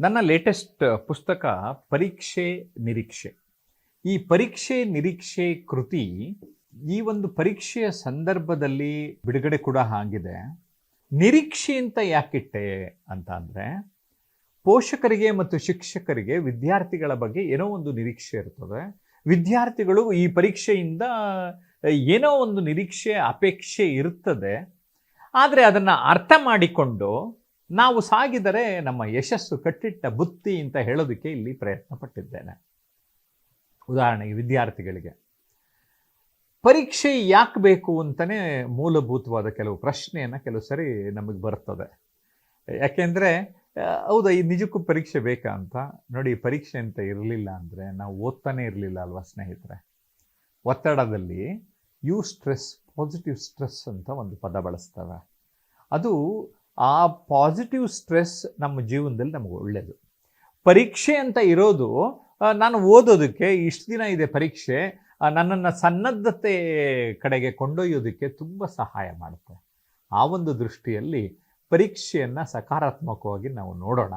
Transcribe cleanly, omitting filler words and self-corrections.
ನನ್ನ ಲೇಟೆಸ್ಟ್ ಪುಸ್ತಕ ಪರೀಕ್ಷೆ ನಿರೀಕ್ಷೆ. ಈ ಪರೀಕ್ಷೆ ನಿರೀಕ್ಷೆ ಕೃತಿ ಈ ಒಂದು ಪರೀಕ್ಷೆಯ ಸಂದರ್ಭದಲ್ಲಿ ಬಿಡುಗಡೆ ಕೂಡ ಆಗಿದೆ. ನಿರೀಕ್ಷೆ ಅಂತ ಯಾಕಿಟ್ಟೆ ಅಂತ ಅಂದರೆ, ಪೋಷಕರಿಗೆ ಮತ್ತು ಶಿಕ್ಷಕರಿಗೆ ವಿದ್ಯಾರ್ಥಿಗಳ ಬಗ್ಗೆ ಏನೋ ಒಂದು ನಿರೀಕ್ಷೆ ಇರ್ತದೆ. ವಿದ್ಯಾರ್ಥಿಗಳು ಈ ಪರೀಕ್ಷೆಯಿಂದ ಏನೋ ಒಂದು ನಿರೀಕ್ಷೆ ಅಪೇಕ್ಷೆ ಇರ್ತದೆ. ಆದರೆ ಅದನ್ನು ಅರ್ಥ ಮಾಡಿಕೊಂಡು ನಾವು ಸಾಗಿದರೆ ನಮ್ಮ ಯಶಸ್ಸು ಕಟ್ಟಿಟ್ಟ ಬುತ್ತಿ ಅಂತ ಹೇಳೋದಕ್ಕೆ ಇಲ್ಲಿ ಪ್ರಯತ್ನ ಪಟ್ಟಿದ್ದೇನೆ. ಉದಾಹರಣೆಗೆ ವಿದ್ಯಾರ್ಥಿಗಳಿಗೆ ಪರೀಕ್ಷೆ ಯಾಕೆ ಬೇಕು ಅಂತಲೇ ಮೂಲಭೂತವಾದ ಕೆಲವು ಪ್ರಶ್ನೆಯನ್ನು ಕೆಲವು ಸರಿ ನಮಗೆ ಬರ್ತದೆ. ಯಾಕೆಂದರೆ ಹೌದಾ, ಈ ನಿಜಕ್ಕೂ ಪರೀಕ್ಷೆ ಬೇಕಾ ಅಂತ. ನೋಡಿ, ಪರೀಕ್ಷೆ ಅಂತ ಇರಲಿಲ್ಲ ಅಂದರೆ ನಾವು ಓದ್ತಾನೆ ಇರಲಿಲ್ಲ ಅಲ್ವಾ ಸ್ನೇಹಿತರೆ. ಒತ್ತಡದಲ್ಲಿ ಸ್ಟ್ರೆಸ್, ಪಾಸಿಟಿವ್ ಸ್ಟ್ರೆಸ್ ಅಂತ ಒಂದು ಪದ ಬಳಸ್ತವೆ. ಅದು ಆ ಪಾಸಿಟಿವ್ ಸ್ಟ್ರೆಸ್ ನಮ್ಮ ಜೀವನದಲ್ಲಿ ನಮಗೆ ಒಳ್ಳೆಯದು. ಪರೀಕ್ಷೆ ಅಂತ ಇರೋದು ನಾನು ಓದೋದಕ್ಕೆ, ಇಷ್ಟು ದಿನ ಇದೆ ಪರೀಕ್ಷೆ, ನನ್ನನ್ನು ಸನ್ನದ್ಧತೆ ಕಡೆಗೆ ಕೊಂಡೊಯ್ಯೋದಕ್ಕೆ ತುಂಬ ಸಹಾಯ ಮಾಡುತ್ತೆ. ಆ ಒಂದು ದೃಷ್ಟಿಯಲ್ಲಿ ಪರೀಕ್ಷೆಯನ್ನು ಸಕಾರಾತ್ಮಕವಾಗಿ ನಾವು ನೋಡೋಣ.